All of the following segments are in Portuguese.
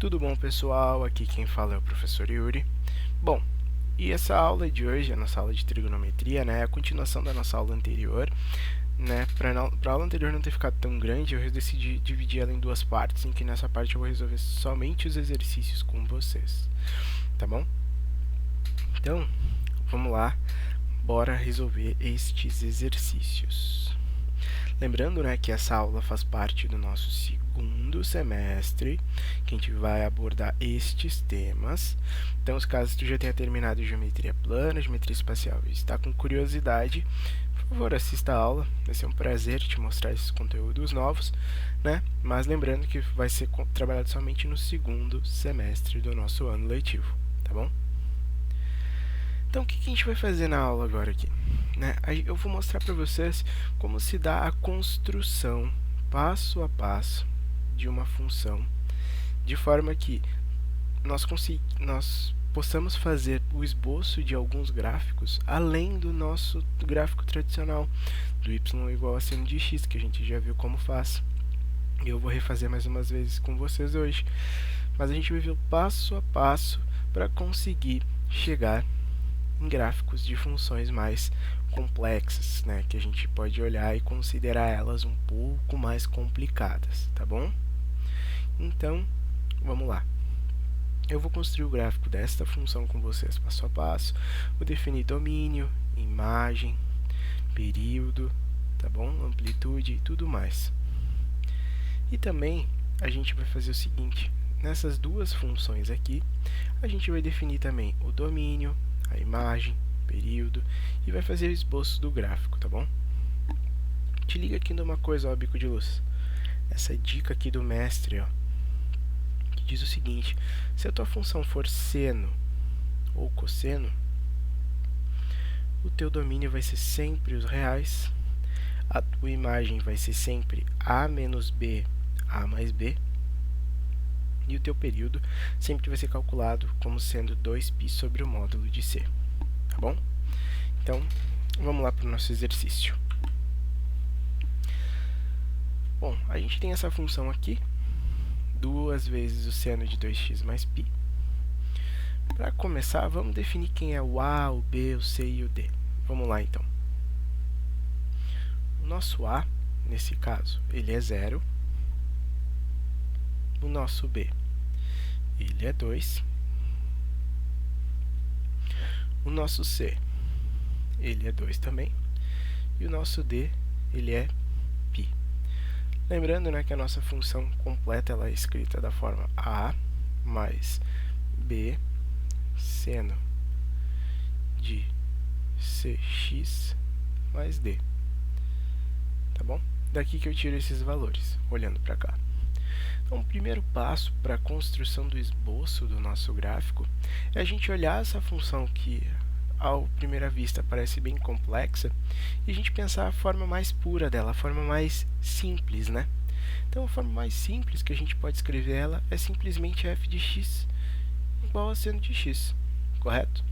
Tudo bom, pessoal? Aqui quem fala é o professor Yuri. Bom, e essa aula de hoje, a nossa aula de trigonometria, né, é a continuação da nossa aula anterior, né? Para a aula anterior não ter ficado tão grande, eu decidi dividir ela em duas partes, em que nessa parte eu vou resolver somente os exercícios com vocês, tá bom? Então, vamos lá, bora resolver estes exercícios. Lembrando, né, que essa aula faz parte do nosso segundo semestre, que a gente vai abordar estes temas. Então, caso tu já tenha terminado geometria plana, geometria espacial e está com curiosidade, por favor, assista a aula. Vai ser um prazer te mostrar esses conteúdos novos, né? Mas lembrando que vai ser trabalhado somente no segundo semestre do nosso ano letivo, tá bom? Então, o que a gente vai fazer na aula agora aqui? Eu vou mostrar para vocês como se dá a construção, passo a passo, de uma função, de forma que nós possamos fazer o esboço de alguns gráficos, além do nosso gráfico tradicional, do y igual a seno de x, que a gente já viu como faz. Eu vou refazer mais umas vezes com vocês hoje, mas a gente vai ver o passo a passo para conseguir chegar em gráficos de funções mais complexas, né, que a gente pode olhar e considerar elas um pouco mais complicadas, tá bom? Então, vamos lá. Eu vou construir o gráfico desta função com vocês passo a passo. Vou definir domínio, imagem, período, tá bom? Amplitude e tudo mais. E também a gente vai fazer o seguinte, nessas duas funções aqui, a gente vai definir também o domínio, a imagem, período e vai fazer o esboço do gráfico, tá bom? Te liga aqui numa coisa, ó, bico de luz. Essa dica aqui do mestre, ó, que diz o seguinte: se a tua função for seno ou cosseno, o teu domínio vai ser sempre os reais, a tua imagem vai ser sempre a menos b, a mais b, e o teu período sempre vai ser calculado como sendo 2π sobre o módulo de c, tá bom? Então, vamos lá para o nosso exercício. Bom, a gente tem essa função aqui, 2 vezes o seno de 2x mais π. Para começar, vamos definir quem é o a, o b, o c e o d. Vamos lá, então. O nosso a, nesse caso, ele é 0. O nosso b, ele é 2. O nosso c, ele é 2 também. E o nosso d, ele é π. Lembrando, né, que a nossa função completa ela é escrita da forma a mais b seno de cx mais d. Tá bom? Daqui que eu tiro esses valores, olhando para cá. Então, o primeiro passo para a construção do esboço do nosso gráfico é a gente olhar essa função que, à primeira vista, parece bem complexa e a gente pensar a forma mais pura dela, a forma mais simples, né? Então, a forma mais simples que a gente pode escrever ela é simplesmente f de x igual a seno de x, correto?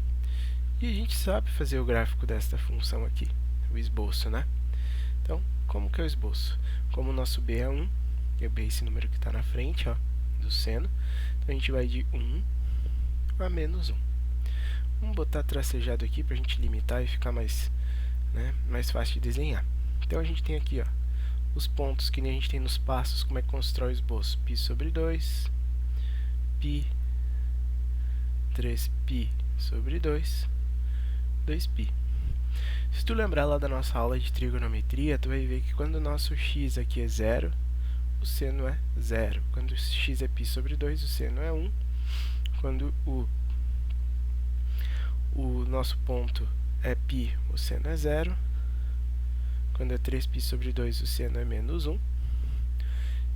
E a gente sabe fazer o gráfico desta função aqui, o esboço, né? Então, como que é o esboço? Como o nosso b é 1, que é bem esse número que está na frente, ó, do seno, então a gente vai de 1 a menos 1. Vamos botar tracejado aqui para a gente limitar e ficar mais fácil de desenhar. Então, a gente tem aqui, ó, os pontos que nem a gente tem nos passos, como é que constrói o esboço. π sobre 2, π, 3π sobre 2, 2π. Se tu lembrar lá da nossa aula de trigonometria, tu vai ver que quando o nosso x aqui é 0, o seno é 0. Quando x é π sobre 2, o seno é 1. Quando o nosso ponto é π, o seno é 0. Quando é 3π sobre 2, o seno é menos 1.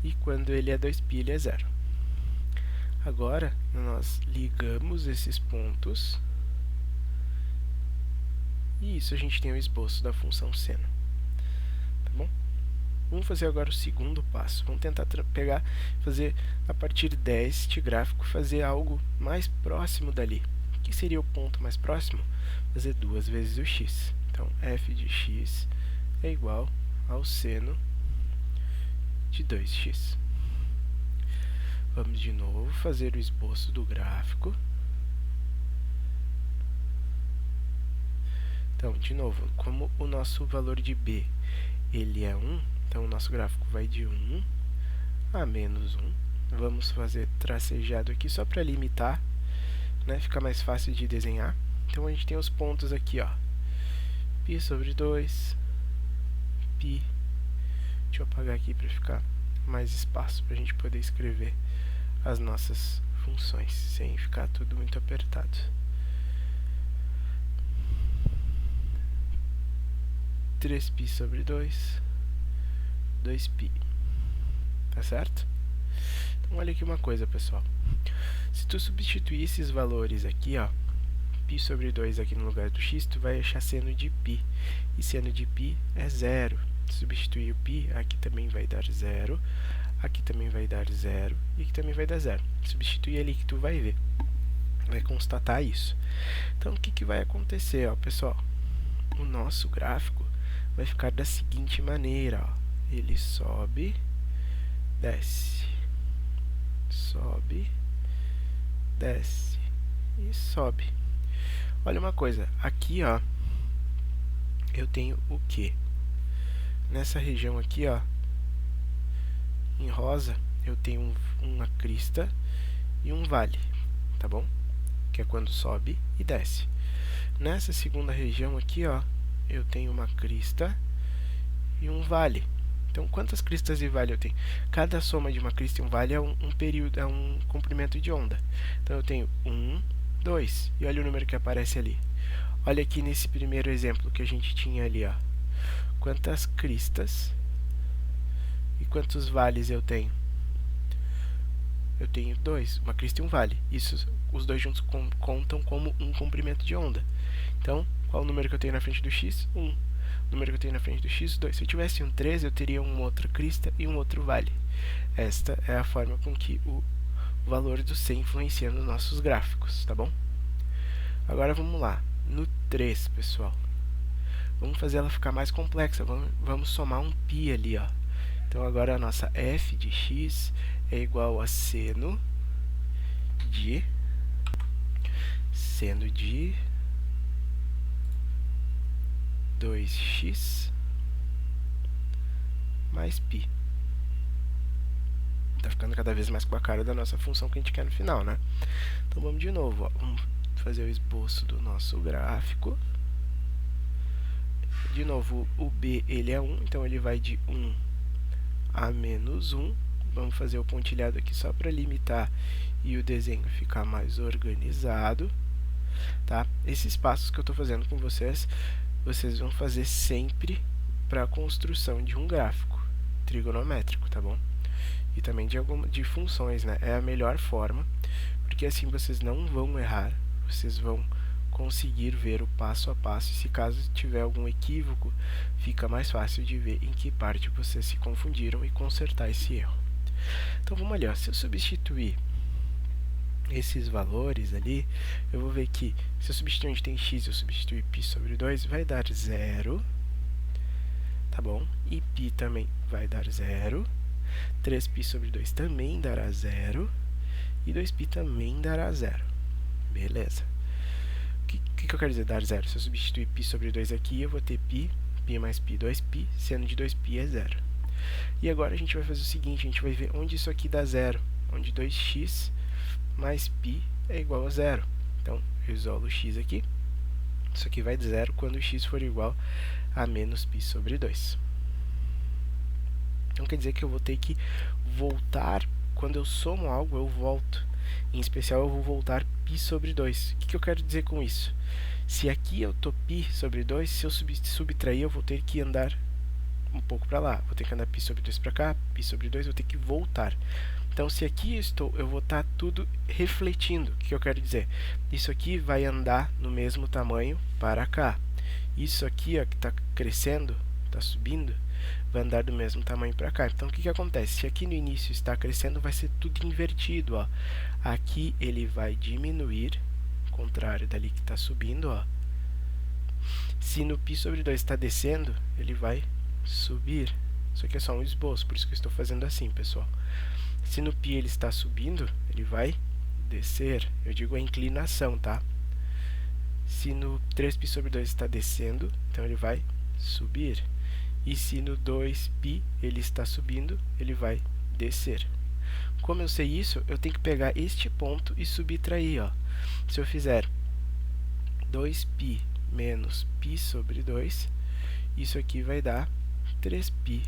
E quando ele é 2π, ele é 0. Agora, nós ligamos esses pontos. E isso a gente tem o esboço da função seno. Tá bom? Vamos fazer agora o segundo passo. Vamos tentar fazer a partir deste gráfico, fazer algo mais próximo dali. O que seria o ponto mais próximo? Fazer 2 vezes o x. Então, f de x é igual ao seno de 2x. Vamos de novo fazer o esboço do gráfico. Então, de novo, como o nosso valor de b ele é 1, então o nosso gráfico vai de 1 a menos 1. Vamos fazer tracejado aqui só para limitar, né? Fica mais fácil de desenhar. Então a gente tem os pontos aqui, ó. π sobre 2, π. Deixa eu apagar aqui para ficar mais espaço para a gente poder escrever as nossas funções, sem ficar tudo muito apertado. 3π sobre 2, 2π. Tá certo? Então, olha aqui uma coisa, pessoal. Se tu substituir esses valores aqui, ó, π sobre 2 aqui no lugar do x, tu vai achar seno de π. E seno de π é 0. Substituir o π, aqui também vai dar 0. Aqui também vai dar 0. E aqui também vai dar 0. Substituir ali que tu vai ver. Vai constatar isso. Então, o que, que vai acontecer, ó, pessoal? O nosso gráfico vai ficar da seguinte maneira, ó. Ele sobe, desce, sobe, desce e sobe. Olha uma coisa, aqui, ó, eu tenho o quê? Nessa região aqui, ó, em rosa, eu tenho uma crista e um vale, tá bom? Que é quando sobe e desce. Nessa segunda região aqui, ó, eu tenho uma crista e um vale. Então, quantas cristas e vale eu tenho? Cada soma de uma crista e um vale é um período, é um comprimento de onda. Então, eu tenho 1, 2. E olha o número que aparece ali. Olha aqui nesse primeiro exemplo que a gente tinha ali, ó. Quantas cristas e quantos vales eu tenho? Eu tenho 2, uma crista e um vale. Isso, os dois juntos contam como um comprimento de onda. Então, qual o número que eu tenho na frente do x? 1. O número que eu tenho na frente do x? 2. Se eu tivesse um 3, eu teria uma outra crista e um outro vale. Esta é a forma com que o valor do c influencia nos nossos gráficos, tá bom? Agora vamos lá. No 3, pessoal. Vamos fazer ela ficar mais complexa. Vamos somar um π ali, ó. Então, agora a nossa f de x é igual a seno de 2x mais π. Tá ficando cada vez mais com a cara da nossa função que a gente quer no final, né? Então, vamos de novo, ó. Vamos fazer o esboço do nosso gráfico. De novo, o b ele é 1, então ele vai de 1 a menos 1. Vamos fazer o pontilhado aqui só para limitar e o desenho ficar mais organizado, tá? Esses passos que eu estou fazendo com vocês, vocês vão fazer sempre para a construção de um gráfico trigonométrico, tá bom? E também de funções, né? É a melhor forma, porque assim vocês não vão errar, vocês vão conseguir ver o passo a passo, e se caso tiver algum equívoco, fica mais fácil de ver em que parte vocês se confundiram e consertar esse erro. Então vamos ali, ó. Se eu substituir esses valores ali, eu vou ver que se eu substituir onde tem x, eu substituir π sobre 2, vai dar 0, tá bom? E π também vai dar 0, 3π sobre 2 também dará 0, e 2π também dará 0. Beleza. O que eu quero dizer dar 0? Se eu substituir π sobre 2 aqui, eu vou ter π mais π, 2π, seno de 2π é 0. E agora a gente vai fazer o seguinte, a gente vai ver onde isso aqui dá 0, onde 2x mais π é igual a 0. Então, eu isolo o x aqui, isso aqui vai de 0 quando x for igual a menos π sobre 2. Então, quer dizer que eu vou ter que voltar, quando eu somo algo, eu volto. Em especial, eu vou voltar π sobre 2. O que eu quero dizer com isso? Se aqui eu estou π sobre 2, se eu subtrair, eu vou ter que andar um pouco para lá. Vou ter que andar π sobre 2 para cá, π sobre 2, vou ter que voltar. Então, se aqui eu vou estar tudo refletindo. O que eu quero dizer? Isso aqui vai andar no mesmo tamanho para cá. Isso aqui, ó, que está crescendo, está subindo, vai andar do mesmo tamanho para cá. Então, o que acontece? Se aqui no início está crescendo, vai ser tudo invertido, ó. Aqui ele vai diminuir, ao contrário dali que está subindo, ó. Se no π sobre 2 está descendo, ele vai subir. Isso aqui é só um esboço, por isso que eu estou fazendo assim, pessoal. Se no π ele está subindo, ele vai descer. Eu digo a inclinação, tá? Se no 3π sobre 2 está descendo, então ele vai subir. E se no 2π ele está subindo, ele vai descer. Como eu sei isso, eu tenho que pegar este ponto e subtrair, ó. Se eu fizer 2π menos π sobre 2, isso aqui vai dar 3π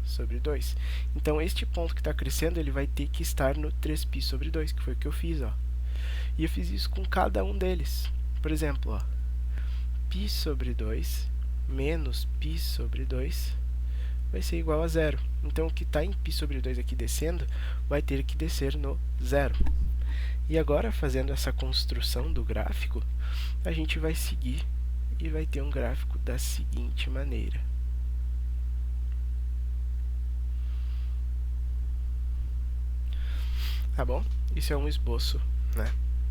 sobre 2. Então, este ponto que está crescendo, ele vai ter que estar no 3π sobre 2, que foi o que eu fiz, ó. E eu fiz isso com cada um deles. Por exemplo, ó, π sobre 2 menos π sobre 2 vai ser igual a zero. Então, o que está em π sobre 2 aqui descendo, vai ter que descer no zero. E agora, fazendo essa construção do gráfico, a gente vai seguir e vai ter um gráfico da seguinte maneira. Tá bom? Isso é um esboço, né,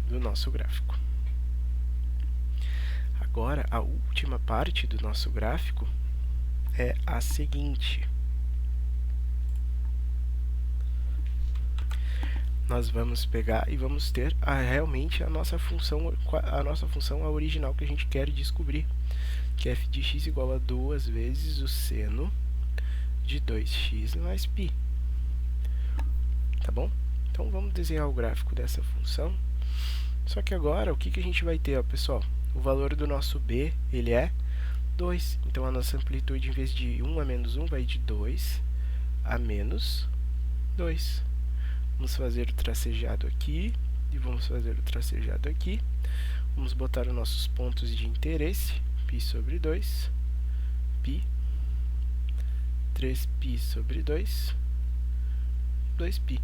do nosso gráfico. Agora, a última parte do nosso gráfico é a seguinte. Nós vamos pegar e vamos ter realmente a nossa função original que a gente quer descobrir, que é f de x igual a 2 vezes o seno de 2x mais π. Tá bom? Então, vamos desenhar o gráfico dessa função. Só que agora, o que a gente vai ter, ó, pessoal? O valor do nosso b, ele é 2. Então, a nossa amplitude, em vez de 1 a menos 1, vai de 2 a menos 2. Vamos fazer o tracejado aqui e vamos fazer o tracejado aqui. Vamos botar os nossos pontos de interesse. π sobre 2, π, 3π sobre 2, 2π.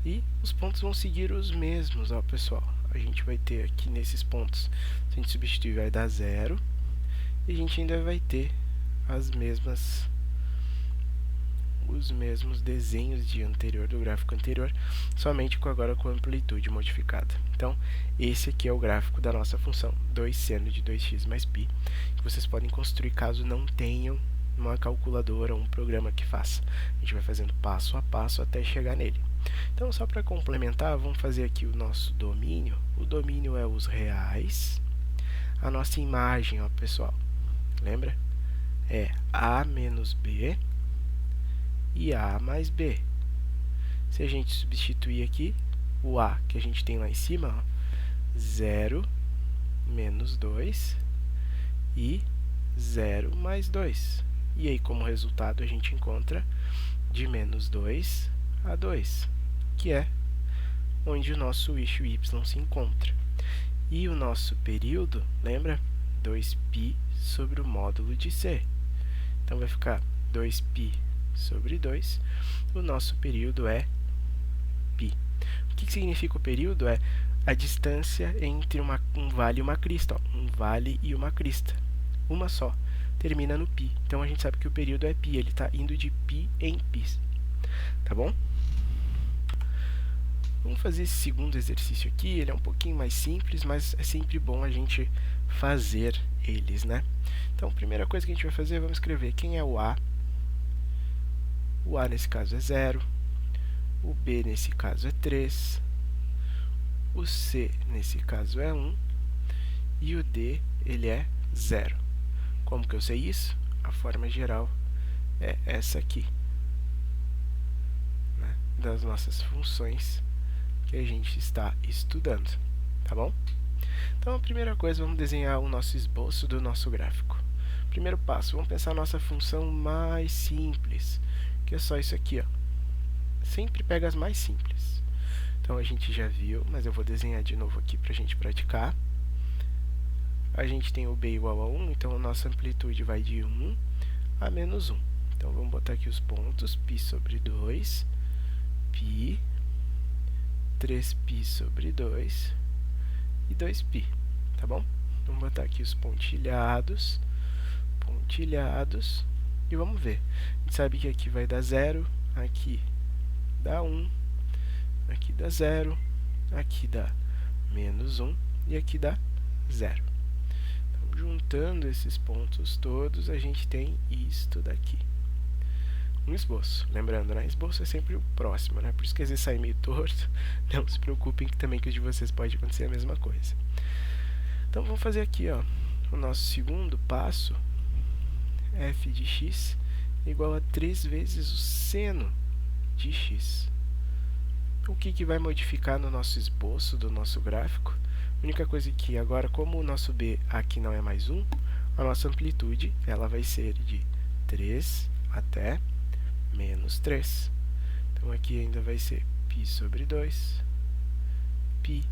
E os pontos vão seguir os mesmos, ó, pessoal. A gente vai ter aqui nesses pontos, se a gente substituir, vai dar 0. E a gente ainda vai ter os mesmos desenhos do gráfico anterior, somente agora com a amplitude modificada. Então, esse aqui é o gráfico da nossa função 2 seno de 2x mais π, que vocês podem construir caso não tenham uma calculadora ou um programa que faça. A gente vai fazendo passo a passo até chegar nele. Então, só para complementar, vamos fazer aqui o nosso domínio. O domínio é os reais. A nossa imagem, ó, pessoal, lembra? É a menos b e a mais b. Se a gente substituir aqui, o a que a gente tem lá em cima, ó, 0 menos 2 e 0 mais 2. E aí, como resultado, a gente encontra de menos 2 a 2, que é onde o nosso eixo y se encontra. E o nosso período, lembra? 2π sobre o módulo de c. Então, vai ficar 2π sobre 2. O nosso período é π. O que significa o período? É a distância entre um vale e uma crista. Ó, um vale e uma crista. Uma só. Termina no π. Então, a gente sabe que o período é π. Ele está indo de π em π. Tá bom? Vamos fazer esse segundo exercício aqui. Ele é um pouquinho mais simples, mas é sempre bom a gente fazer eles, né? Então, a primeira coisa que a gente vai fazer, vamos escrever quem é o a. O a, nesse caso, é 0. O b, nesse caso, é 3. O c, nesse caso, é 1. E o d, ele é 0. Como que eu sei isso? A forma geral é essa aqui, né, das nossas funções que a gente está estudando, tá bom? Então, a primeira coisa, vamos desenhar o nosso esboço do nosso gráfico. Primeiro passo, vamos pensar a nossa função mais simples, que é só isso aqui, ó. Sempre pega as mais simples. Então, a gente já viu, mas eu vou desenhar de novo aqui para a gente praticar. A gente tem o b igual a 1, então a nossa amplitude vai de 1 a menos 1. Então, vamos botar aqui os pontos, π sobre 2, π, 3π sobre 2 e 2π, tá bom? Vamos botar aqui os pontilhados, e vamos ver. A gente sabe que aqui vai dar 0, aqui dá 1, aqui dá 0, aqui dá menos 1 e aqui dá 0. Então, juntando esses pontos todos, a gente tem isto daqui. um esboço. Lembrando, né? Esboço é sempre o próximo, né? Por isso que às vezes sai meio torto. Não se preocupem que também que o de vocês pode acontecer a mesma coisa. Então vamos fazer aqui, ó, o nosso segundo passo, f de x igual a 3 vezes o seno de x. O que vai modificar no nosso esboço do nosso gráfico? A única coisa que agora, como o nosso b aqui não é mais 1, a nossa amplitude ela vai ser de 3 até menos 3. Então aqui ainda vai ser π sobre 2, π,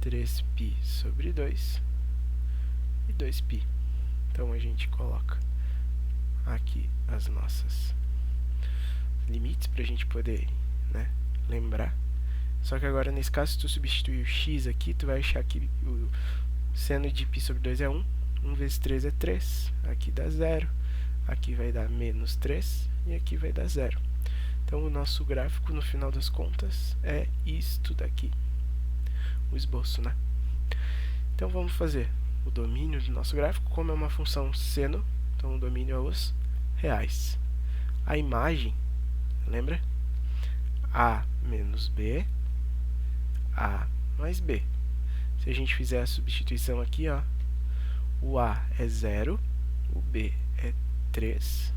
3π sobre 2 e 2π. Então a gente coloca aqui as nossas limites para a gente poder, né, lembrar. Só que agora nesse caso, se tu substituir o x aqui, tu vai achar que o seno de π sobre 2 é 1, 1 vezes 3 é 3, aqui dá 0, aqui vai dar menos 3 e aqui vai dar 0. Então o nosso gráfico, no final das contas, é isto daqui, o esboço, né? Então vamos fazer o domínio do nosso gráfico. Como é uma função seno, então o domínio é os reais. A imagem, lembra? A menos B, A mais B. Se a gente fizer a substituição aqui, ó, o A é 0, o B é 3,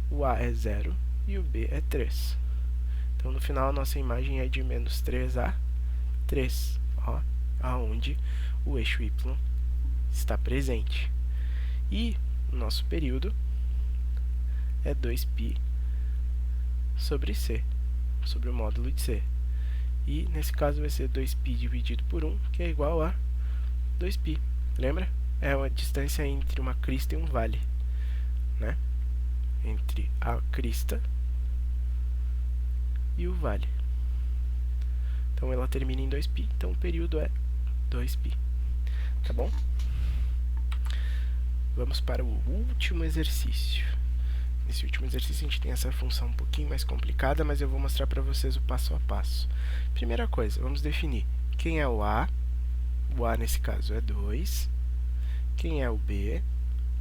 o A é 0 e o B é 3. Então, no final, a nossa imagem é de menos 3 a 3, ó, aonde o eixo y está presente. E o nosso período é 2π sobre c, sobre o módulo de c. E, nesse caso, vai ser 2π dividido por 1, que é igual a 2π. Lembra? É a distância entre uma crista e um vale, né? Entre a crista e o vale. Então, ela termina em 2π, então o período é 2π. Tá bom? Vamos para o último exercício. Nesse último exercício, a gente tem essa função um pouquinho mais complicada, mas eu vou mostrar para vocês o passo a passo. Primeira coisa, vamos definir quem é o A. O A, nesse caso, é 2. Quem é o B?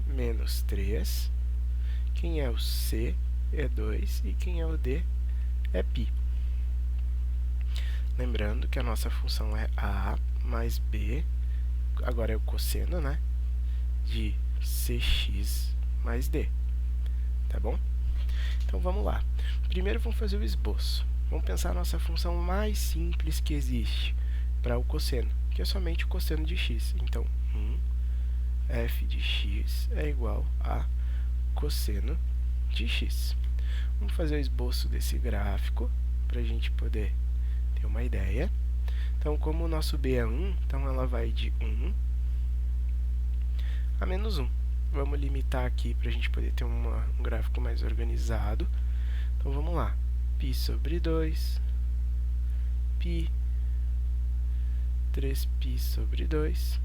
Menos 3. Quem é o C? É 2. E quem é o D? É π. Lembrando que a nossa função é A mais B, agora é o cosseno, né, de cx mais d. Tá bom? Então, vamos lá. Primeiro, vamos fazer o esboço. Vamos pensar a nossa função mais simples que existe para o cosseno, que é somente o cosseno de x. Então, 1f de x é igual a cosseno de x. Vamos fazer o esboço desse gráfico para a gente poder ter uma ideia. Então, como o nosso b é 1, então ela vai de 1 a menos 1. Vamos limitar aqui para a gente poder ter um gráfico mais organizado. Então, vamos lá. π sobre 2, π, 3π sobre 2,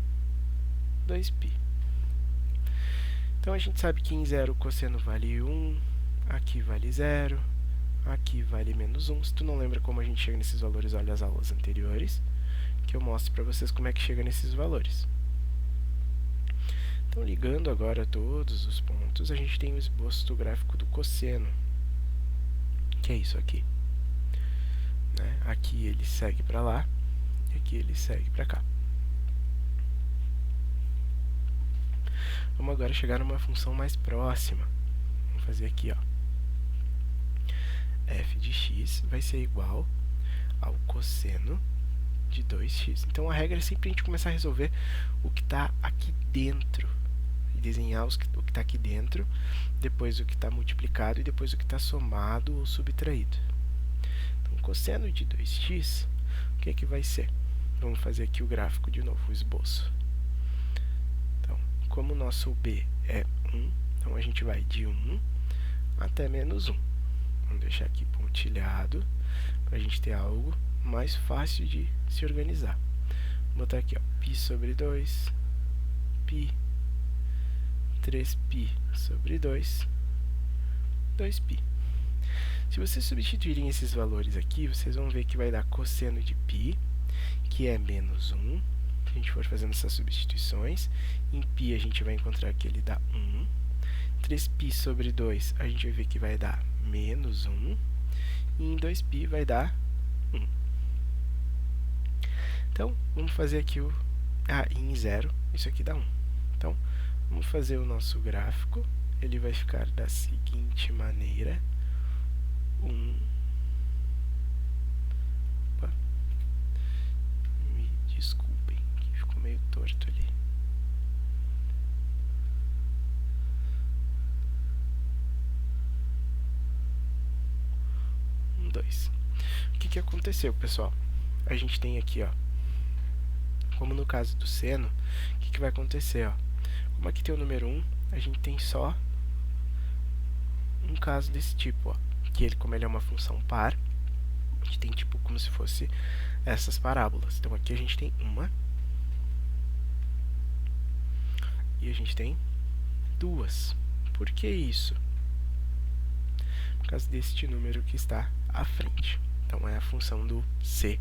2π. Então, a gente sabe que em 0 o cosseno vale 1, aqui vale 0, aqui vale menos 1. Se tu não lembra como a gente chega nesses valores, olha as aulas anteriores, que eu mostro para vocês como é que chega nesses valores. Então, ligando agora todos os pontos, a gente tem o esboço do gráfico do cosseno, que é isso aqui. Né? Aqui ele segue para lá, e aqui ele segue para cá. Vamos agora chegar numa função mais próxima. Vamos fazer aqui, ó. f de x vai ser igual ao cosseno de 2x. Então, a regra é sempre a gente começar a resolver o que está aqui dentro. E desenhar o que está aqui dentro, depois o que está multiplicado e depois o que está somado ou subtraído. Então, cosseno de 2x, o que é que vai ser? Vamos fazer aqui o gráfico de novo, o esboço. Então, como o nosso b é 1, então a gente vai de 1 até menos 1. Vamos deixar aqui pontilhado, para a gente ter algo mais fácil de se organizar. Vou botar aqui, ó, π sobre 2, π, 3π sobre 2, 2π. Se vocês substituírem esses valores aqui, vocês vão ver que vai dar cosseno de π, que é menos 1. Se a gente for fazendo essas substituições, em π a gente vai encontrar que ele dá 1. 3π sobre 2, a gente vai ver que vai dar menos 1. E em 2π vai dar 1. Então, vamos fazer aqui o... e em 0, isso aqui dá 1. Então, vamos fazer o nosso gráfico. Ele vai ficar da seguinte maneira. 1... Opa. Me desculpem, que ficou meio torto ali. 2. O que aconteceu, pessoal? A gente tem aqui, ó, como no caso do seno, o que vai acontecer, ó? Como aqui tem o número 1, a gente tem só um caso desse tipo, ó, que ele, como ele é uma função par, a gente tem tipo como se fosse essas parábolas. Então aqui a gente tem uma e a gente tem duas. Por que isso? Por causa deste número que está à frente. Então é a função do c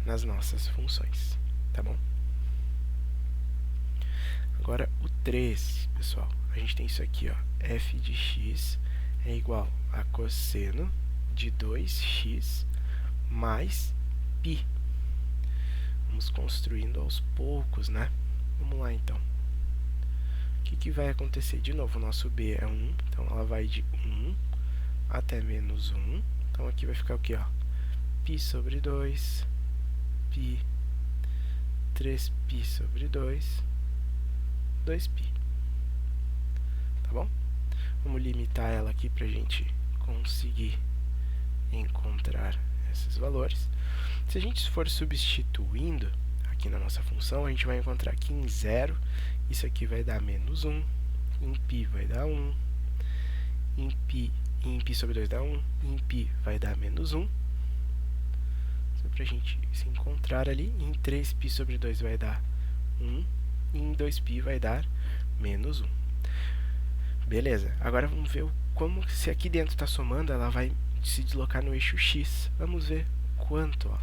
nas nossas funções, tá bom? Agora o 3, pessoal, a gente tem isso aqui, ó, f de x é igual a cosseno de 2x mais π. Vamos construindo aos poucos, né? Vamos lá, então. O que vai acontecer? De novo, o nosso b é 1, então ela vai de 1 até menos 1. Então aqui vai ficar o quê, ó? π sobre 2, π, 3π sobre 2, 2π. Tá bom? Vamos limitar ela aqui para a gente conseguir encontrar esses valores. Se a gente for substituindo aqui na nossa função, a gente vai encontrar que em 0, isso aqui vai dar menos 1, em π vai dar 1, em π sobre 2 dá 1, em π vai dar menos 1. Só para a gente se encontrar ali, em 3π sobre 2 vai dar 1, e em 2π vai dar menos 1. Beleza, agora vamos ver como, se aqui dentro está somando, ela vai se deslocar no eixo x. Vamos ver quanto, ó,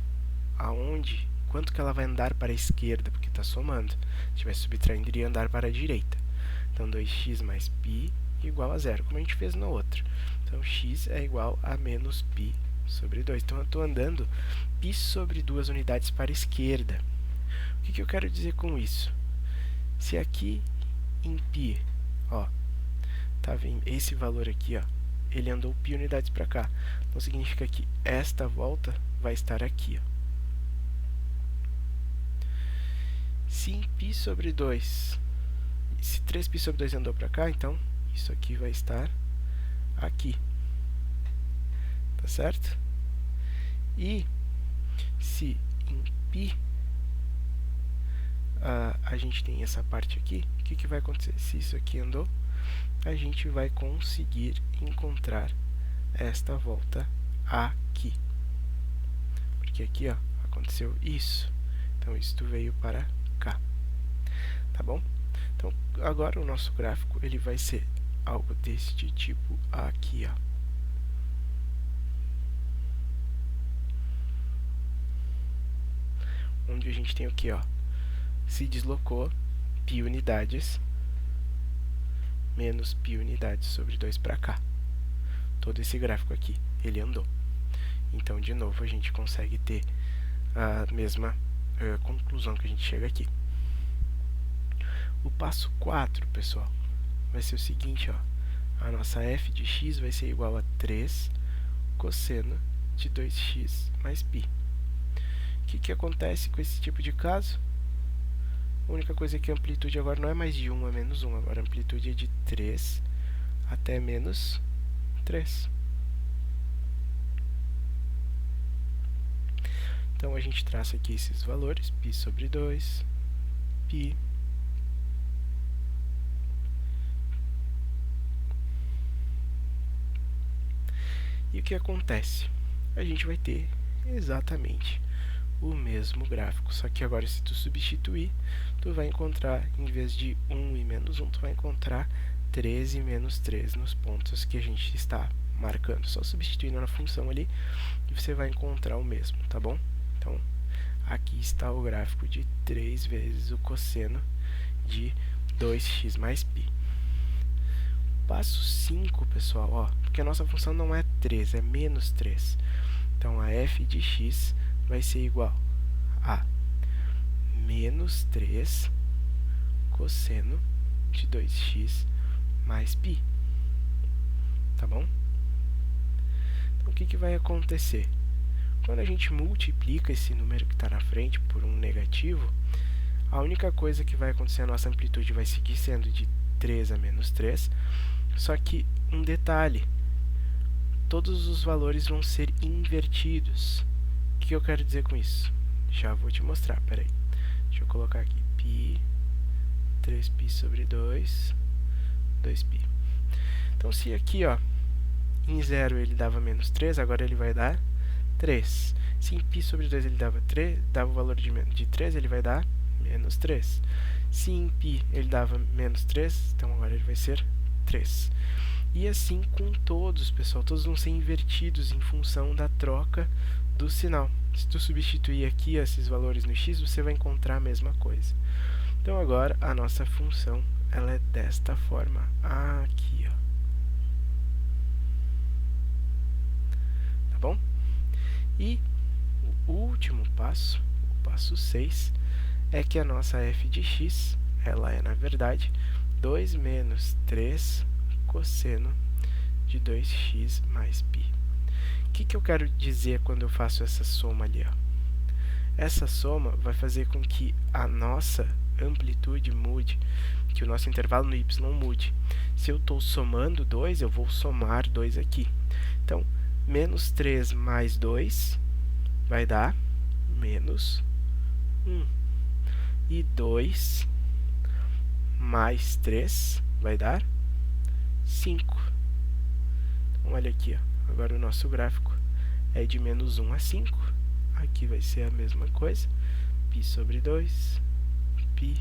aonde, quanto que ela vai andar para a esquerda, porque está somando. Se estivesse subtraindo, iria andar para a direita. Então, 2x mais π igual a 0, como a gente fez no outro. Então, x é igual a menos π sobre 2. Então, eu estou andando π sobre 2 unidades para a esquerda. O que eu quero dizer com isso? Se aqui em π, ó, tá vendo esse valor aqui, ó, ele andou π unidades para cá. Então, significa que esta volta vai estar aqui, ó. Se em π sobre 2, se 3π sobre 2 andou para cá, então isso aqui vai estar aqui. Tá certo? E se em π a gente tem essa parte aqui, o que vai acontecer? Se isso aqui andou, a gente vai conseguir encontrar esta volta aqui. Porque aqui, ó, aconteceu isso. Então, isto veio para cá. Tá bom? Então, agora o nosso gráfico ele vai ser algo deste tipo aqui, ó. Onde a gente tem o que, ó? Se deslocou π unidades menos π unidades sobre 2 para cá. Todo esse gráfico aqui, ele andou. Então, de novo, a gente consegue ter a mesma conclusão que a gente chega aqui. O passo 4, pessoal, vai ser o seguinte, ó. A nossa f de x vai ser igual a 3 cosseno de 2x mais π. O que acontece com esse tipo de caso? A única coisa é que a amplitude agora não é mais de 1 a menos 1, agora a amplitude é de 3 até menos 3. Então, a gente traça aqui esses valores, π sobre 2, π, e o que acontece? A gente vai ter exatamente o mesmo gráfico, só que agora se tu substituir, tu vai encontrar, em vez de 1 e menos 1, tu vai encontrar 3 e menos 3 nos pontos que a gente está marcando. Só substituindo na função ali, e você vai encontrar o mesmo, tá bom? Então, aqui está o gráfico de 3 vezes o cosseno de 2x mais π. passo 5, pessoal, ó, porque a nossa função não é 3, é menos 3. Então, a f de x vai ser igual a menos 3 cosseno de 2x mais π. Tá bom? Então, o que vai acontecer? Quando a gente multiplica esse número que está na frente por um negativo, a única coisa que vai acontecer, a nossa amplitude vai seguir sendo de 3 a menos 3, só que um detalhe, todos os valores vão ser invertidos. O que eu quero dizer com isso? Já vou te mostrar, peraí. Deixa eu colocar aqui π, 3π sobre 2, 2π. Então, se aqui, ó, em 0 ele dava menos 3, agora ele vai dar 3. Se em π sobre 2 ele dava o valor de 3, ele vai dar menos 3. Se em π ele dava menos 3, então agora ele vai ser 3. E assim com todos, pessoal, todos vão ser invertidos em função da troca do sinal. Se tu substituir aqui esses valores no x, você vai encontrar a mesma coisa. Então agora a nossa função ela é desta forma, aqui, ó. Tá bom? E o último passo, o passo 6, é que a nossa f de x, ela é, na verdade, 2 menos 3 cosseno de 2x mais π. O que eu quero dizer quando eu faço essa soma ali, ó? Essa soma vai fazer com que a nossa amplitude mude, que o nosso intervalo no y mude. Se eu estou somando 2, eu vou somar 2 aqui. Então, menos 3 mais 2 vai dar menos 1. E 2 mais 3 vai dar 5. Então, olha aqui, ó. Agora o nosso gráfico é de menos 1 a 5. Aqui vai ser a mesma coisa. π sobre 2, π,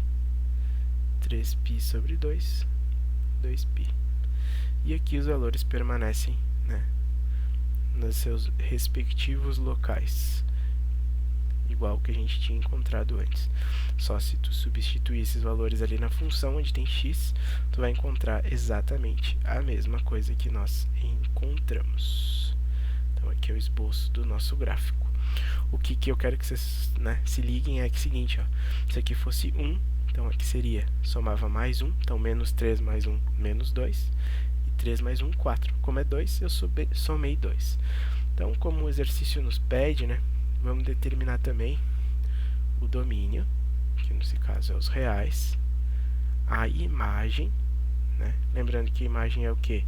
3π sobre 2, 2π. E aqui os valores permanecem, né, nos seus respectivos locais, igual que a gente tinha encontrado antes. Só se tu substituir esses valores ali na função onde tem x, tu vai encontrar exatamente a mesma coisa que nós encontramos. Então, aqui é o esboço do nosso gráfico. O que eu quero que vocês, né, se liguem é que é o seguinte, ó, se aqui fosse 1, então aqui seria, somava mais 1, então menos 3 mais 1, menos 2, e 3 mais 1, 4. Como é 2, eu somei 2. Então, como o exercício nos pede, né, vamos determinar também o domínio, que nesse caso é os reais, a imagem, né, lembrando que a imagem é o quê?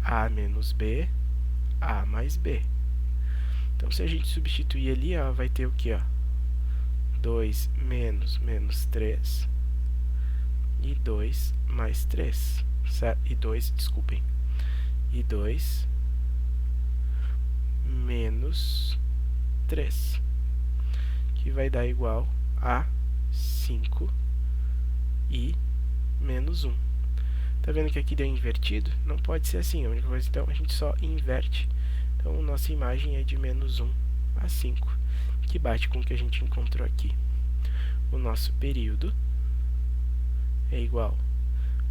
A menos B, A mais B. Então, se a gente substituir ali, ó, vai ter o que, ó? 2 menos 3 e 2 mais 3, certo? E 2, desculpem, e 2 menos 3, que vai dar igual a 5 e menos 1. Tá vendo que aqui deu invertido? Não pode ser assim, a única coisa, então, a gente só inverte. Então, nossa imagem é de menos 1 a 5, que bate com o que a gente encontrou aqui. O nosso período é igual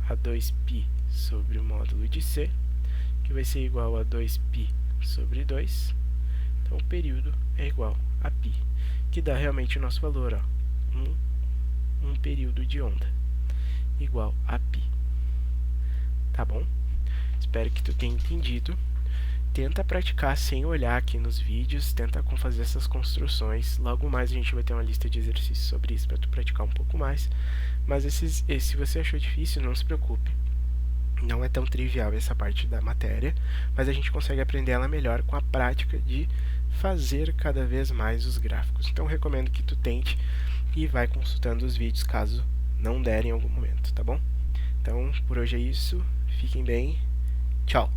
a 2π sobre o módulo de C, que vai ser igual a 2π sobre 2. Então, o período é igual a π, que dá realmente o nosso valor, ó, um período de onda, igual a π. Tá bom? Espero que tu tenha entendido. Tenta praticar sem olhar aqui nos vídeos, tenta fazer essas construções. Logo mais a gente vai ter uma lista de exercícios sobre isso para tu praticar um pouco mais. Mas se você achou difícil, não se preocupe. Não é tão trivial essa parte da matéria, mas a gente consegue aprender ela melhor com a prática de fazer cada vez mais os gráficos. Então, recomendo que tu tente e vai consultando os vídeos caso não der em algum momento, tá bom? Então, por hoje é isso. Fiquem bem. Tchau!